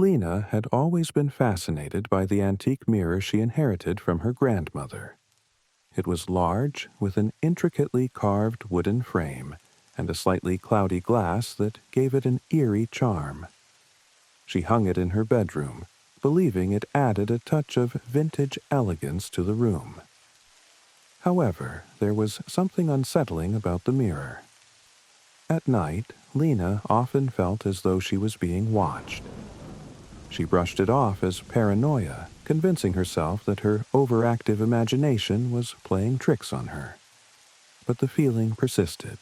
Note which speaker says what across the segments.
Speaker 1: Lena had always been fascinated by the antique mirror she inherited from her grandmother. It was large, with an intricately carved wooden frame and a slightly cloudy glass that gave it an eerie charm. She hung it in her bedroom, believing it added a touch of vintage elegance to the room. However, there was something unsettling about the mirror. At night, Lena often felt as though she was being watched. She brushed it off as paranoia, convincing herself that her overactive imagination was playing tricks on her. But the feeling persisted,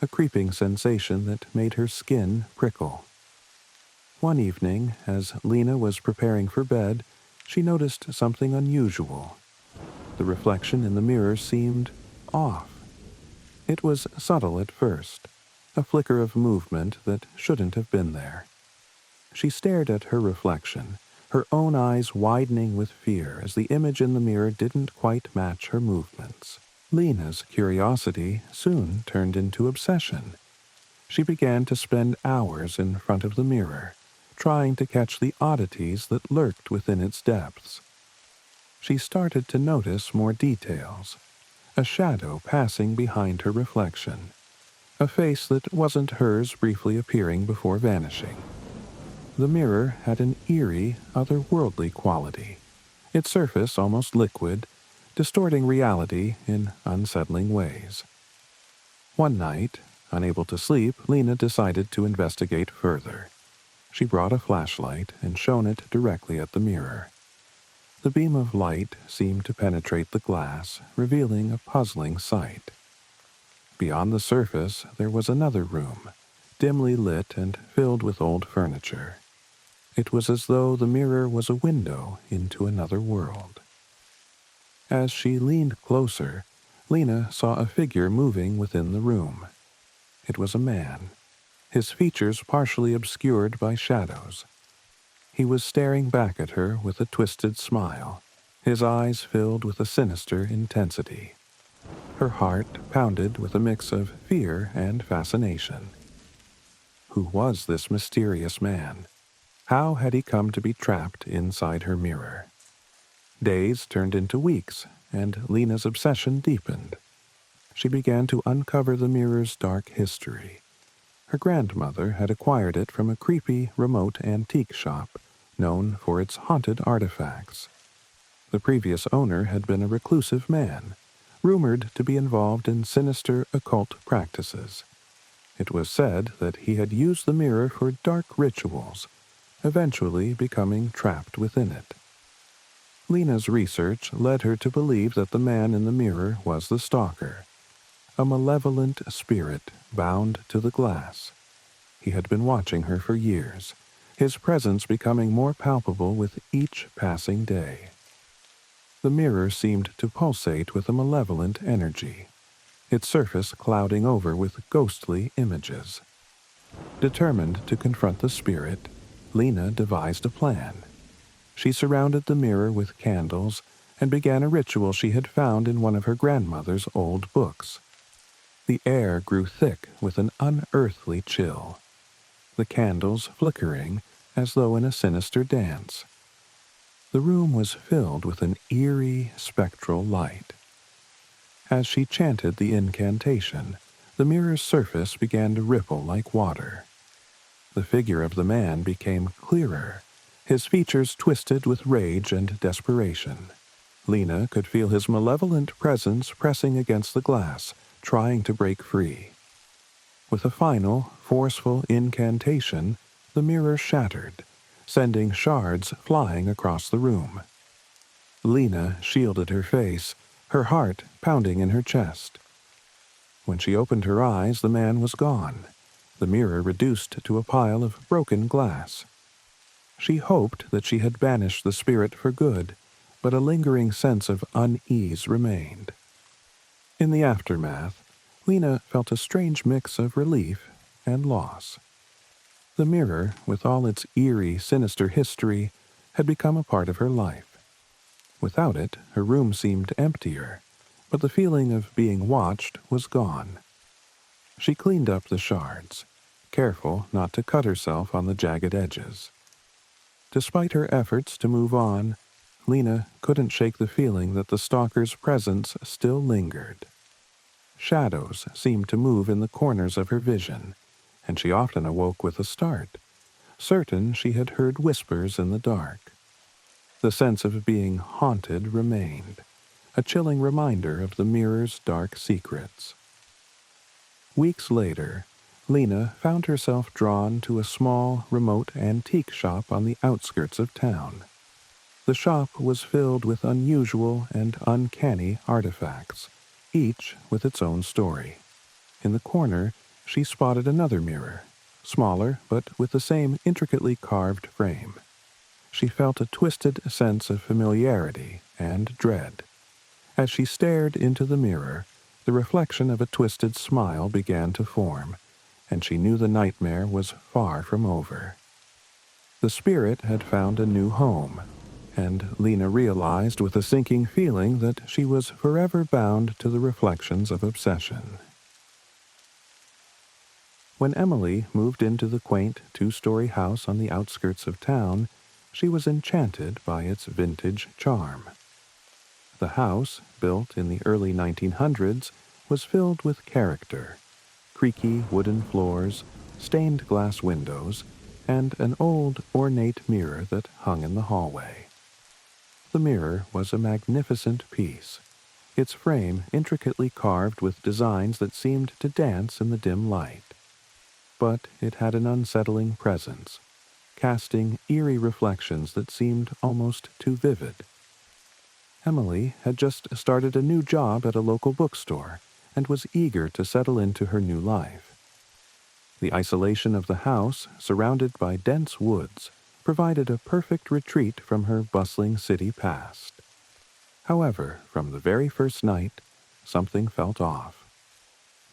Speaker 1: a creeping sensation that made her skin prickle. One evening, as Lena was preparing for bed, she noticed something unusual. The reflection in the mirror seemed off. It was subtle at first, a flicker of movement that shouldn't have been there. She stared at her reflection, her own eyes widening with fear as the image in the mirror didn't quite match her movements. Lena's curiosity soon turned into obsession. She began to spend hours in front of the mirror, trying to catch the oddities that lurked within its depths. She started to notice more details, a shadow passing behind her reflection, a face that wasn't hers briefly appearing before vanishing. The mirror had an eerie, otherworldly quality, its surface almost liquid, distorting reality in unsettling ways. One night, unable to sleep, Lena decided to investigate further. She brought a flashlight and shone it directly at the mirror. The beam of light seemed to penetrate the glass, revealing a puzzling sight. Beyond the surface, there was another room, dimly lit and filled with old furniture. It was as though the mirror was a window into another world. As she leaned closer, Lena saw a figure moving within the room. It was a man, his features partially obscured by shadows. He was staring back at her with a twisted smile, his eyes filled with a sinister intensity. Her heart pounded with a mix of fear and fascination. Who was this mysterious man? How had he come to be trapped inside her mirror? Days turned into weeks, and Lena's obsession deepened. She began to uncover the mirror's dark history. Her grandmother had acquired it from a creepy, remote antique shop known for its haunted artifacts. The previous owner had been a reclusive man, rumored to be involved in sinister occult practices. It was said that he had used the mirror for dark rituals, eventually becoming trapped within it. Lena's research led her to believe that the man in the mirror was the stalker, a malevolent spirit bound to the glass. He had been watching her for years, his presence becoming more palpable with each passing day. The mirror seemed to pulsate with a malevolent energy, its surface clouding over with ghostly images. Determined to confront the spirit, Lena devised a plan. She surrounded the mirror with candles and began a ritual she had found in one of her grandmother's old books. The air grew thick with an unearthly chill, the candles flickering as though in a sinister dance. The room was filled with an eerie, spectral light. As she chanted the incantation, the mirror's surface began to ripple like water. The figure of the man became clearer, his features twisted with rage and desperation. Lena could feel his malevolent presence pressing against the glass, trying to break free. With a final, forceful incantation, the mirror shattered, sending shards flying across the room. Lena shielded her face, her heart pounding in her chest. When she opened her eyes, the man was gone, the mirror reduced to a pile of broken glass. She hoped that she had banished the spirit for good, but a lingering sense of unease remained. In the aftermath, Lena felt a strange mix of relief and loss. The mirror, with all its eerie, sinister history, had become a part of her life. Without it, her room seemed emptier, but the feeling of being watched was gone. She cleaned up the shards, careful not to cut herself on the jagged edges. Despite her efforts to move on, Lena couldn't shake the feeling that the stalker's presence still lingered. Shadows seemed to move in the corners of her vision, and she often awoke with a start, certain she had heard whispers in the dark. The sense of being haunted remained, a chilling reminder of the mirror's dark secrets. Weeks later, Lena found herself drawn to a small, remote antique shop on the outskirts of town. The shop was filled with unusual and uncanny artifacts, each with its own story. In the corner, she spotted another mirror, smaller but with the same intricately carved frame. She felt a twisted sense of familiarity and dread. As she stared into the mirror, the reflection of a twisted smile began to form, and she knew the nightmare was far from over. The spirit had found a new home, and Lena realized with a sinking feeling that she was forever bound to the reflections of obsession. When Emily moved into the quaint two-story house on the outskirts of town, she was enchanted by its vintage charm. The house, built in the early 1900s, was filled with character: creaky wooden floors, stained glass windows, and an old, ornate mirror that hung in the hallway. The mirror was a magnificent piece, its frame intricately carved with designs that seemed to dance in the dim light. But it had an unsettling presence, casting eerie reflections that seemed almost too vivid. Emily had just started a new job at a local bookstore and was eager to settle into her new life. The isolation of the house, surrounded by dense woods, provided a perfect retreat from her bustling city past. However, from the very first night, something felt off.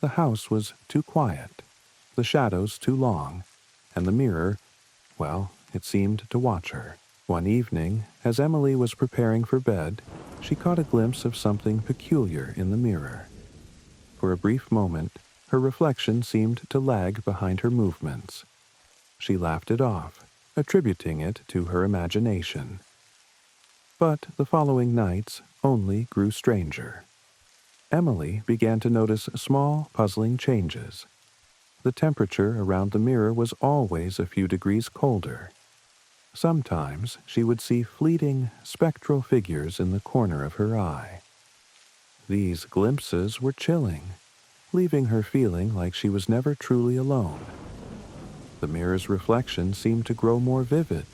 Speaker 1: The house was too quiet, the shadows too long, and the mirror, well, it seemed to watch her. One evening, as Emily was preparing for bed, she caught a glimpse of something peculiar in the mirror. For a brief moment, her reflection seemed to lag behind her movements. She laughed it off, attributing it to her imagination. But the following nights only grew stranger. Emily began to notice small, puzzling changes. The temperature around the mirror was always a few degrees colder. Sometimes she would see fleeting, spectral figures in the corner of her eye. These glimpses were chilling, leaving her feeling like she was never truly alone. The mirror's reflection seemed to grow more vivid,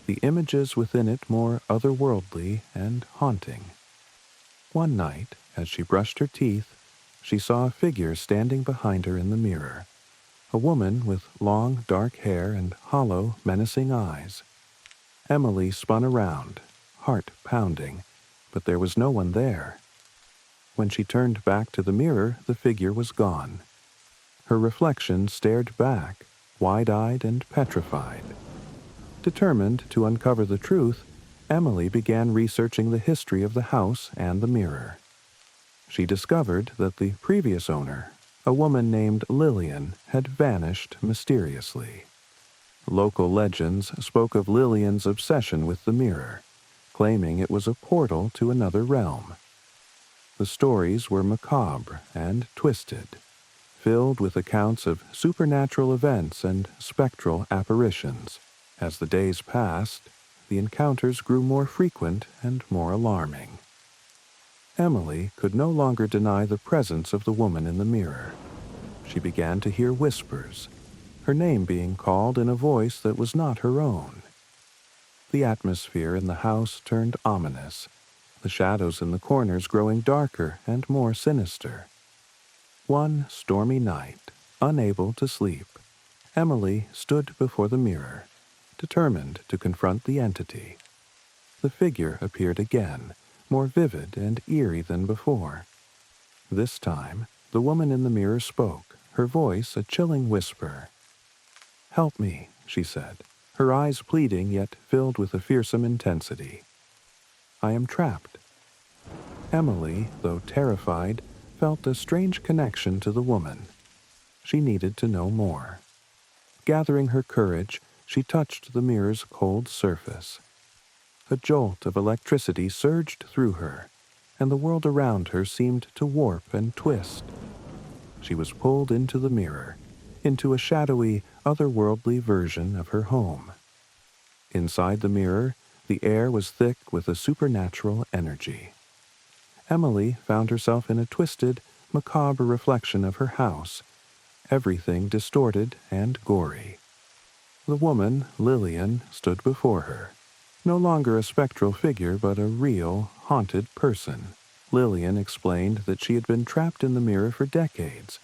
Speaker 1: the images within it more otherworldly and haunting. One night, as she brushed her teeth, she saw a figure standing behind her in the mirror, a woman with long, dark hair and hollow, menacing eyes. Emily spun around, heart pounding, but there was no one there. When she turned back to the mirror, the figure was gone. Her reflection stared back, wide-eyed and petrified. Determined to uncover the truth, Emily began researching the history of the house and the mirror. She discovered that the previous owner, a woman named Lillian, had vanished mysteriously. Local legends spoke of Lillian's obsession with the mirror, claiming it was a portal to another realm. The stories were macabre and twisted, filled with accounts of supernatural events and spectral apparitions. As the days passed, the encounters grew more frequent and more alarming. Emily could no longer deny the presence of the woman in the mirror. She began to hear whispers, her name being called in a voice that was not her own. The atmosphere in the house turned ominous, the shadows in the corners growing darker and more sinister. One stormy night, unable to sleep, Emily stood before the mirror, determined to confront the entity. The figure appeared again, more vivid and eerie than before. This time, the woman in the mirror spoke, her voice a chilling whisper. "Help me," she said, her eyes pleading yet filled with a fearsome intensity. "I am trapped." Emily, though terrified, felt a strange connection to the woman. She needed to know more. Gathering her courage, She touched the mirror's cold surface. A jolt of electricity surged through her, and the world around her seemed to warp and twist. She was pulled into the mirror, into a shadowy, otherworldly version of her home. Inside the mirror, the air was thick with a supernatural energy. Emily found herself in a twisted, macabre reflection of her house, everything distorted and gory. The woman, Lillian, stood before her. No longer a spectral figure, but a real, haunted person. Lillian explained that she had been trapped in the mirror for decades,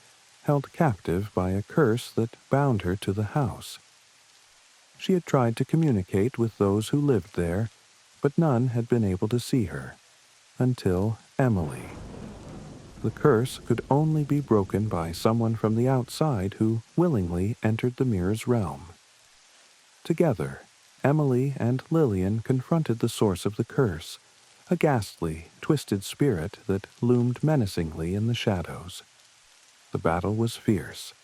Speaker 1: held captive by a curse that bound her to the house. She had tried to communicate with those who lived there, but none had been able to see her, until Emily. The curse could only be broken by someone from the outside who willingly entered the mirror's realm. Together, Emily and Lillian confronted the source of the curse, a ghastly, twisted spirit that loomed menacingly in the shadows. The battle was fierce,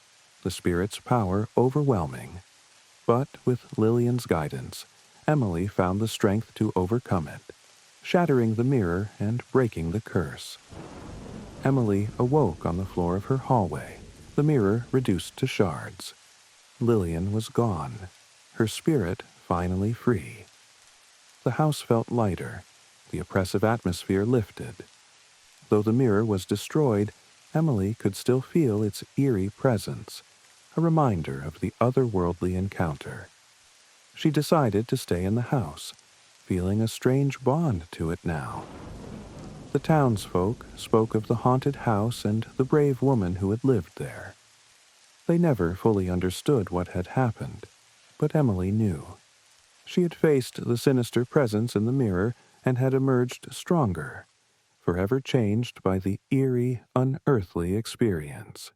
Speaker 1: the spirit's power overwhelming. But with Lillian's guidance, Emily found the strength to overcome it, shattering the mirror and breaking the curse. Emily awoke on the floor of her hallway, the mirror reduced to shards. Lillian was gone, her spirit finally free. The house felt lighter, the oppressive atmosphere lifted. Though the mirror was destroyed, Emily could still feel its eerie presence, a reminder of the otherworldly encounter. She decided to stay in the house, feeling a strange bond to it now. The townsfolk spoke of the haunted house and the brave woman who had lived there. They never fully understood what had happened, but Emily knew. She had faced the sinister presence in the mirror and had emerged stronger, forever changed by the eerie, unearthly experience.